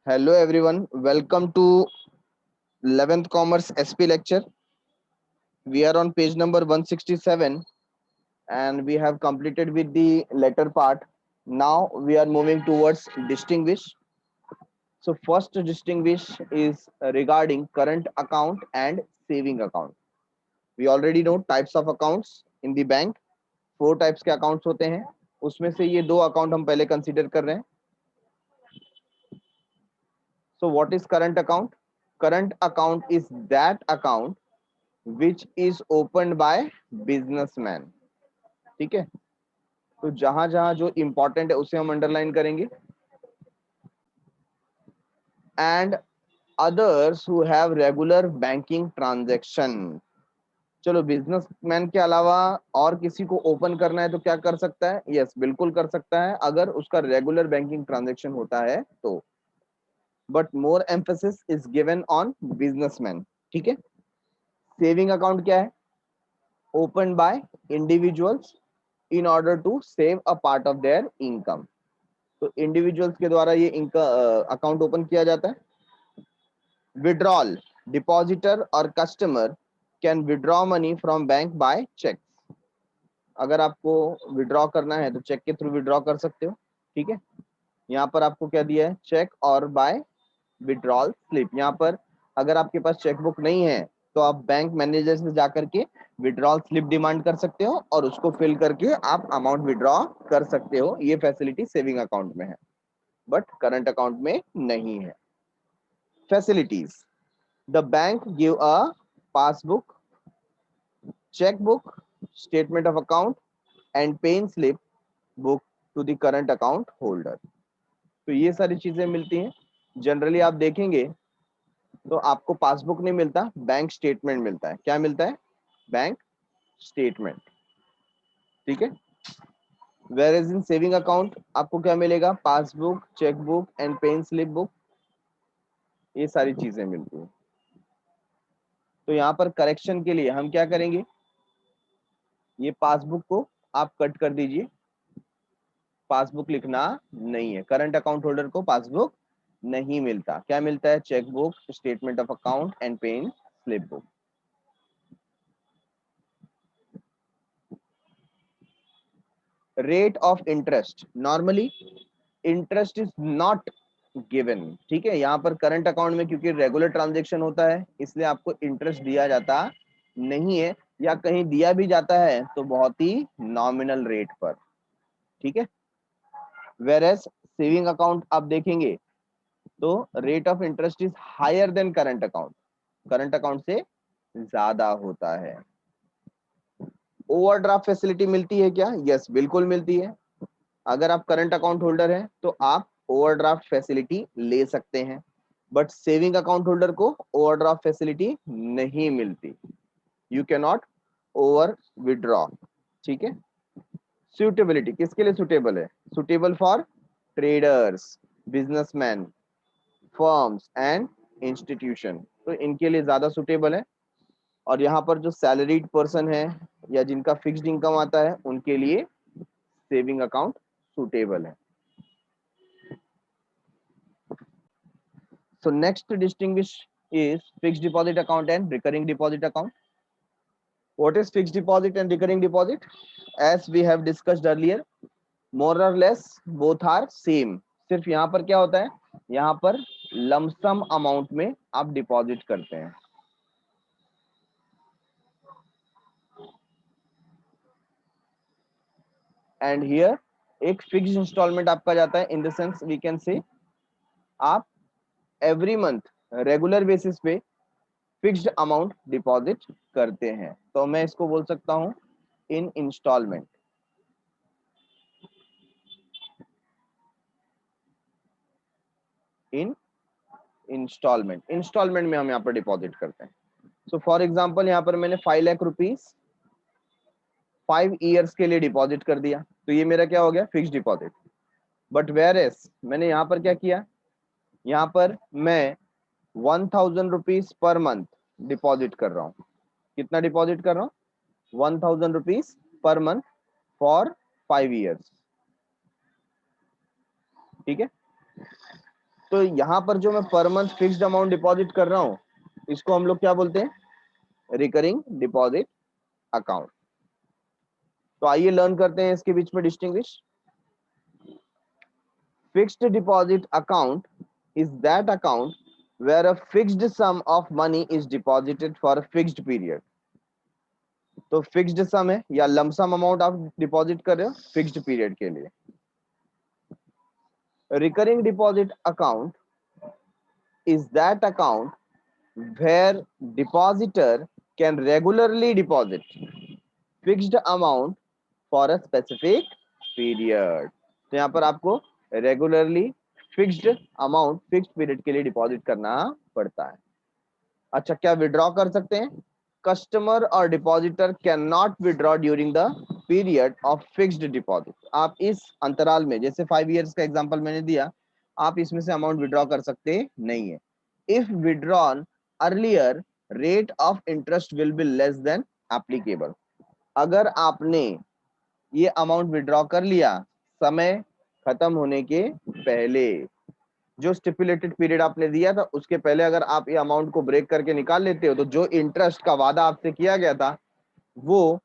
Hello everyone, welcome to 11th Commerce SP lecture. We are on page number 167 and we have completed with the letter part. Now we are moving towards distinguish. So first distinguish is regarding current account and saving account. We already know types of accounts in the bank. 4 types के accounts होते हैं, उसमें से ये 2 account हम पहले consider कर रहे हैं. So what is current account? Current account is that account which is opened by businessman. ठीक है, तो जहां जहां जो इंपॉर्टेंट है उसे हम अंडरलाइन करेंगे. And others who have regular banking transaction. चलो, बिजनेसमैन के अलावा और किसी को ओपन करना है तो क्या कर सकता है? यस, बिल्कुल कर सकता है अगर उसका रेगुलर बैंकिंग ट्रांजैक्शन होता है तो. But more emphasis is given on businessman. ठीक है. सेविंग अकाउंट क्या है? Open by individuals in order to save a part of their income. तो इंडिविजुअल्स के द्वारा ये अकाउंट ओपन किया जाता है. विड्रॉल, डिपॉजिटर और customer can withdraw money from bank by cheque. अगर आपको विड्रॉ करना है तो चेक के थ्रू विड्रॉ कर सकते हो. ठीक है, यहाँ पर आपको क्या दिया है? चेक और बाय विड्रॉल स्लिप. यहाँ पर अगर आपके पास चेकबुक नहीं है तो आप बैंक मैनेजर से जाकर के विड्रॉल स्लिप डिमांड कर सकते हो और उसको फिल करके आप अमाउंट विड्रॉ कर सकते हो. ये फैसिलिटी सेविंग अकाउंट में है बट करंट अकाउंट में नहीं है. Facilities: the bank give a passbook, chequebook, statement of account and pay in slip book to the current account holder. तो ये सारी चीजें मिलती हैं. जनरली आप देखेंगे तो आपको पासबुक नहीं मिलता, बैंक स्टेटमेंट मिलता है. क्या मिलता है? Bank statement. ठीक है. Whereas in saving account आपको क्या मिलेगा? Passbook, chequebook and pay in slip book. ये सारी चीजें मिलती हैं. तो यहाँ पर करेक्शन के लिए हम क्या करेंगे? ये पासबुक को आप कट कर दीजिए. पासबुक लिखना नहीं है. करंट अकाउंट होल्डर को पासबुक नहीं मिलता. क्या मिलता है? Chequebook, statement of account and pay in slip book. Rate of interest, normally interest is not given. ठीक है, यहाँ पर करंट अकाउंट में क्योंकि रेगुलर ट्रांजैक्शन होता है इसलिए आपको इंटरेस्ट दिया जाता नहीं है, या कहीं दिया भी जाता है तो बहुत ही नॉमिनल रेट पर. ठीक है. वेयर एज सेविंग अकाउंट आप देखेंगे तो rate of interest is higher than current account. Current account से ज्यादा होता है. ओवरड्राफ्ट फैसिलिटी मिलती है क्या? यस, बिल्कुल मिलती है. अगर आप करंट अकाउंट होल्डर हैं तो आप ओवरड्राफ्ट फैसिलिटी ले सकते हैं. बट सेविंग अकाउंट होल्डर को ओवरड्राफ्ट फैसिलिटी नहीं मिलती. You can not over withdraw. ठीक है. सुटेबिलिटी किसके लिए सुटेबल है? Suitable for traders, businessman, firms and institution. तो इनके लिए ज्यादा सुटेबल है. और यहाँ पर जो सैलरीड पर्सन है या जिनका फिक्स्ड इनकम आता है उनके लिए सेविंग अकाउंट सुटेबल है. So next to distinguish is fixed deposit account and recurring deposit account. What is fixed deposit and recurring deposit? As we have discussed earlier, more or less both are same. सिर्फ यहाँ पर क्या होता है? यहाँ पर lump sum amount में आप डिपॉजिट करते हैं. एंड हियर एक फिक्स्ड इंस्टॉलमेंट आपका जाता है. In the sense we can say आप एवरी मंथ रेगुलर बेसिस पे फिक्स्ड अमाउंट डिपॉजिट करते हैं. तो मैं इसको बोल सकता हूं इन इंस्टॉलमेंट. इन इंस्टॉलमेंट में हम यहाँ पर डिपॉजिट करते हैं. सो फॉर एग्जांपल यहाँ पर मैंने 5 लाख रुपीस 5 ईयर्स के लिए डिपॉजिट कर दिया तो ये मेरा क्या हो गया? Fixed deposit. But whereas मैंने यहाँ पर क्या किया? यहाँ पर मैं 1000 रुपीज पर मंथ डिपॉजिट कर रहा हूँ. कितना डिपॉजिट कर रहा हूँ? 1000 rupees per month for 5 years. ठीक है. तो यहाँ पर जो मैं per month fixed amount deposit कर रहा हूँ, इसको हम लोग क्या बोलते हैं? Recurring deposit account. तो आइए लर्न करते हैं इसके बीच में distinguish. Fixed deposit account is that account where a fixed sum of money is deposited for a fixed period. तो फिक्स्ड सम है या लमसम अमाउंट आप डिपॉजिट कर रहे हो फिक्स्ड पीरियड के लिए। Recurring deposit account is that account where depositor can regularly deposit fixed amount for a specific period. तो यहाँ पर आपको regularly fixed amount fixed period के लिए डिपॉजिट करना पड़ता है। अच्छा, क्या विड्रॉ कर सकते हैं? कस्टमर और depositor can not withdraw during the period of fixed deposit. आप इस अंतराल में, जैसे 5 इयर्स का एग्जांपल मैंने दिया, आप इसमें से अमाउंट विड्रॉ कर सकते नहीं है। If withdrawn earlier, rate of interest will be less than applicable. अगर आपने ये अमाउंट विड्रॉ कर लिया समय खत्म होने के पहले, जो स्टिपुलेटेड पीरियड आपने दिया था उसके पहले अगर आप ये अमाउंट को ब्रेक करके निकाल लेते हो, तो जो इंटरेस्ट का वादा आपसे किया गया था वो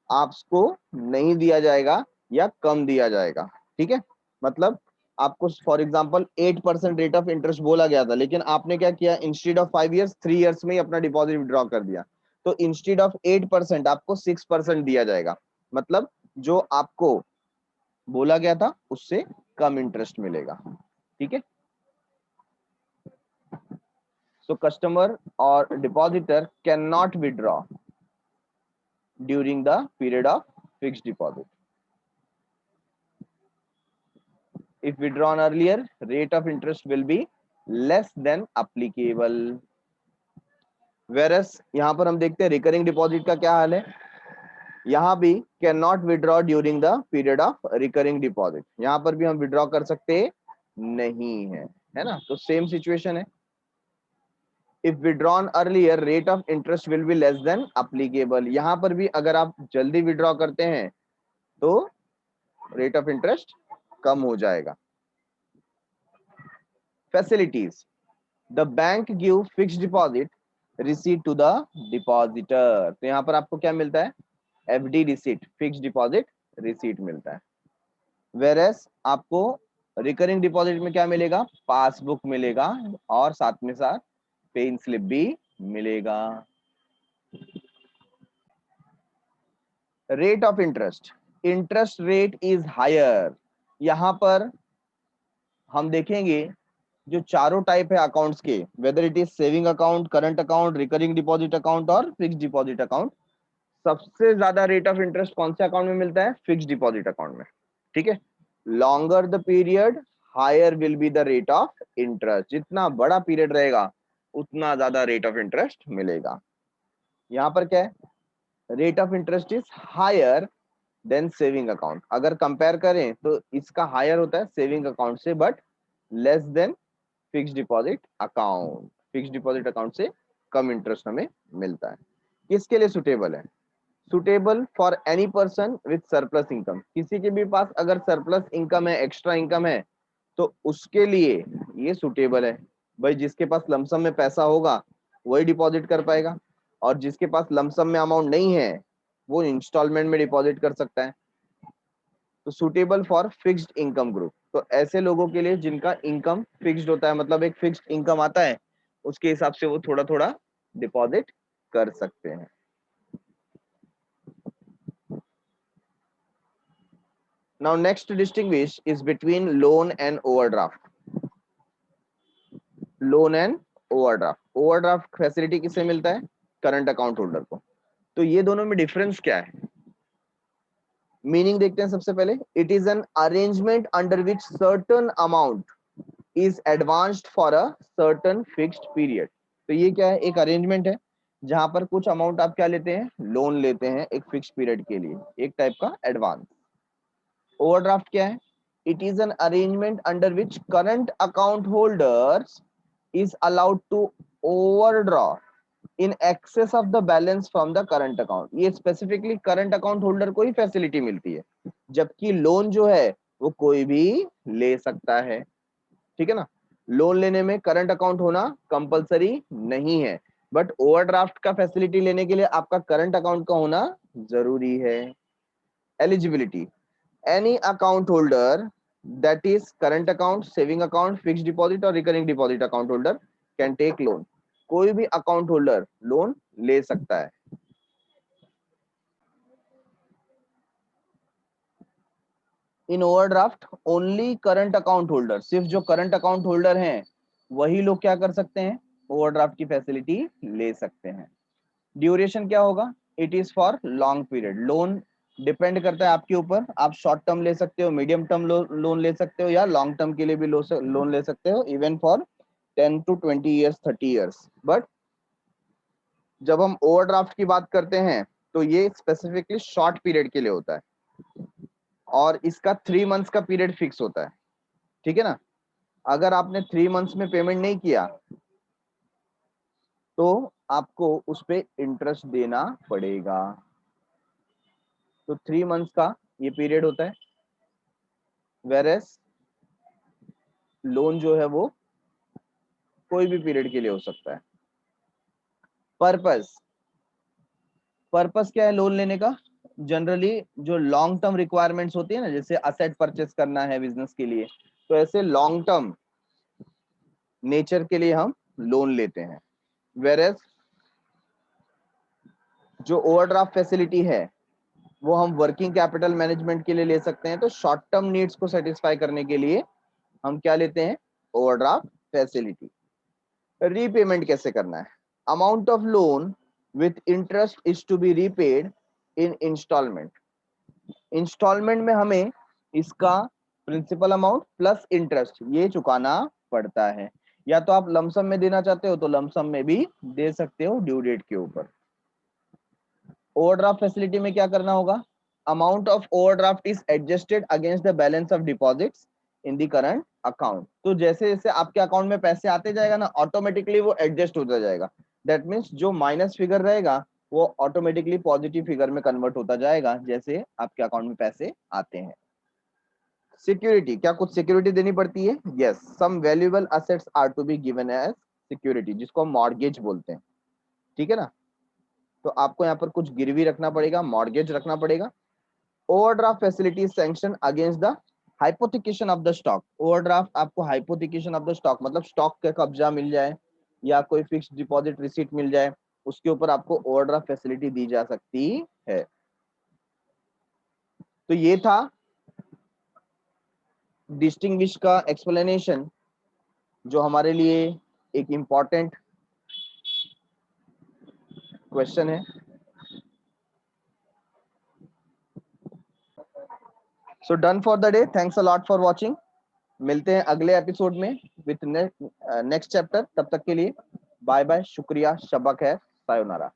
आपको नहीं दिया जाएगा या कम दिया जाएगा। ठीक है, मतलब आपको for example 8% rate of interest बोला गया था, लेकिन आपने क्या किया, इंस्टेड ऑफ 5 इयर्स 3 इयर्स में ही अपना डिपॉजिट विड्रॉ कर दिया, तो इंस्टेड ऑफ 8% आपको 6% दिया जाएगा। मतलब जो आपको बोला गया था उससे कम इंटरेस्ट मिलेगा। ठीक है, so customer or depositor cannot withdraw during the period of fixed deposit. If withdrawn earlier, rate of interest will be less than applicable. Whereas यहाँ पर हम देखते हैं रिकरिंग डिपॉजिट का क्या हाल है। यहाँ भी can not withdraw during the period of recurring deposit, यहाँ पर भी हम विड्रॉ कर सकते नहीं है ना। तो सेम सिचुएशन है। If withdrawn earlier, rate of interest will be less than applicable. यहाँ पर भी अगर आप जल्दी विड्रॉ करते हैं तो रेट ऑफ इंटरेस्ट कम हो जाएगा। Facilities, the bank give fixed deposit receipt to the depositor. तो यहाँ पर आपको क्या मिलता है? FD receipt, fixed deposit receipt मिलता है। वेरएस आपको रिकरिंग डिपॉजिट में क्या मिलेगा? पासबुक मिलेगा और साथ में साथ पेइंग स्लिप भी मिलेगा। Rate of interest, interest rate is higher. यहां पर हम देखेंगे जो चारों टाइप है अकाउंट्स के, whether it is saving account, current account, recurring deposit account और फिक्स्ड डिपॉजिट अकाउंट, सबसे ज्यादा रेट ऑफ इंटरेस्ट कौन से अकाउंट में मिलता है? फिक्स्ड डिपॉजिट अकाउंट में। ठीक है, longer the period higher will be the rate of interest. जितना बड़ा पीरियड रहेगा उतना ज्यादा रेट ऑफ इंटरेस्ट मिलेगा। यहाँ पर क्या है? Rate of interest is higher than saving account. अगर कंपेयर करें तो इसका हायर होता है सेविंग अकाउंट से, but less than fixed deposit account. Fixed deposit account से कम इंटरेस्ट हमें मिलता है। किसके लिए सुटेबल है? Suitable for any person with surplus income. किसी के भी पास अगर सरप्लस इनकम है, एक्स्ट्रा इनकम है, तो उसके लिए ये सुटेबल है। भाई जिसके पास लमसम में पैसा होगा वही डिपॉजिट कर पाएगा, और जिसके पास लमसम में अमाउंट नहीं है वो इंस्टॉलमेंट में डिपॉजिट कर सकता है। तो suitable for fixed income group, तो ऐसे लोगों के लिए जिनका इनकम फिक्स्ड होता है, मतलब एक फिक्स्ड इनकम आता है, उसके हिसाब से वो थोड़ा थोड़ा डिपॉजिट कर सकते हैं। Now next to distinguish is between loan and overdraft. Loan and overdraft. Overdraft facility किसे मिलता है? करंट अकाउंट होल्डर को। तो ये दोनों में डिफरेंस क्या है? मीनिंग देखते हैं सबसे पहले। It is an arrangement under which certain amount is advanced for a certain fixed period. तो ये क्या है? एक अरेंजमेंट है जहां पर कुछ अमाउंट आप क्या लेते हैं? लोन लेते हैं एक फिक्स्ड पीरियड के लिए, एक टाइप का एडवांस। ओवरड्राफ्ट क्या है? It is an arrangement under which current account holders is allowed to overdraw in excess of the balance from the current account. ये स्पेसिफिकली करंट अकाउंट होल्डर को ही facility मिलती है, जबकि लोन जो है वो कोई भी ले सकता है। ठीक है ना। लोन लेने में करंट अकाउंट होना कंपलसरी नहीं है, बट ओवरड्राफ्ट का फैसिलिटी लेने के लिए आपका करंट अकाउंट का होना जरूरी है। Eligibility, any account holder that is current account, saving account, fixed deposit और recurring deposit account holder can take loan। कोई भी अकाउंट होल्डर लोन ले सकता है। In overdraft only current account holder, सिर्फ जो करंट अकाउंट होल्डर हैं वही लोग क्या कर सकते हैं, ओवरड्राफ्ट की फैसिलिटी ले सकते हैं। ड्यूरेशन क्या होगा, it is for long period. Loan depend करता है आपके ऊपर, आप शॉर्ट टर्म ले सकते हो, मीडियम टर्म लोन ले सकते हो, या लॉन्ग टर्म के लिए भी लोन ले सकते हो, even for 10 to 20 years, 30 years। But जब हम ओवरड्राफ्ट की बात करते हैं तो ये स्पेसिफिकली शॉर्ट पीरियड के लिए होता है और इसका 3 months का पीरियड फिक्स होता है। ठीक है ना, अगर आपने 3 months में पेमेंट नहीं किया तो आपको उस पे इंटरेस्ट देना पड़ेगा। तो 3 months का ये पीरियड होता है, वेरएस लोन जो है वो कोई भी पीरियड के लिए हो सकता है। पर्पस, पर्पस क्या है लोन लेने का, जनरली जो लॉन्ग टर्म रिक्वायरमेंट्स होती है ना, जैसे असेट परचेस करना है बिजनेस के लिए, तो ऐसे लॉन्ग टर्म नेचर के लिए हम लोन लेते हैं। वेरएस जो ओवरड्राफ्ट फैसिलिटी है वो हम वर्किंग कैपिटल मैनेजमेंट के लिए ले सकते हैं। तो शॉर्ट टर्म नीड्स को सेटिस्फाई करने के लिए हम क्या लेते हैं, ओवरड्राफ्ट फैसिलिटी। रीपेमेंट कैसे करना है, amount of loan with interest is to be repaid in instalment. Instalment में हमें इसका प्रिंसिपल अमाउंट प्लस इंटरेस्ट ये चुकाना पड़ता है, या तो आप लमसम में देना चाहते हो तो लमसम में भी दे सकते हो ड्यू डेट के ऊपर। ओवरड्राफ्ट फैसिलिटी में क्या करना होगा, amount of overdraft is adjusted against the balance of deposits in the current account. तो जैसे जैसे आपके अकाउंट में पैसे आते जाएगा ना, ऑटोमेटिकली वो एडजस्ट होता जाएगा। दैट मीन्स जो माइनस फिगर रहेगा वो ऑटोमेटिकली पॉजिटिव फिगर में कन्वर्ट होता जाएगा जैसे आपके अकाउंट में पैसे आते हैं। सिक्योरिटी, क्या कुछ सिक्योरिटी देनी पड़ती है, yes, some valuable assets are to be given as security, जिसको हम मॉर्गेज बोलते हैं। ठीक है ना, तो आपको यहाँ पर कुछ गिरवी रखना पड़ेगा, मॉर्गेज रखना पड़ेगा। Overdraft facility sanction against the hypothecation of the stock. Overdraft आपको हाइपोथिकेशन ऑफ द स्टॉक मतलब स्टॉक का कब्जा मिल जाए या कोई फिक्स्ड डिपॉजिट रिसीट मिल जाए, उसके ऊपर आपको ओवरड्राफ्ट फैसिलिटी दी जा सकती है। तो ये था डिस्टिंग्विश का एक्सप्लेनेशन, जो हमारे लिए एक इंपॉर्टेंट क्वेश्चन है। So done for the day, thanks a lot for watching. मिलते हैं अगले एपिसोड में विथ नेक्स्ट चैप्टर। तब तक के लिए बाय बाय, शुक्रिया, शबा खैर, सायोनारा।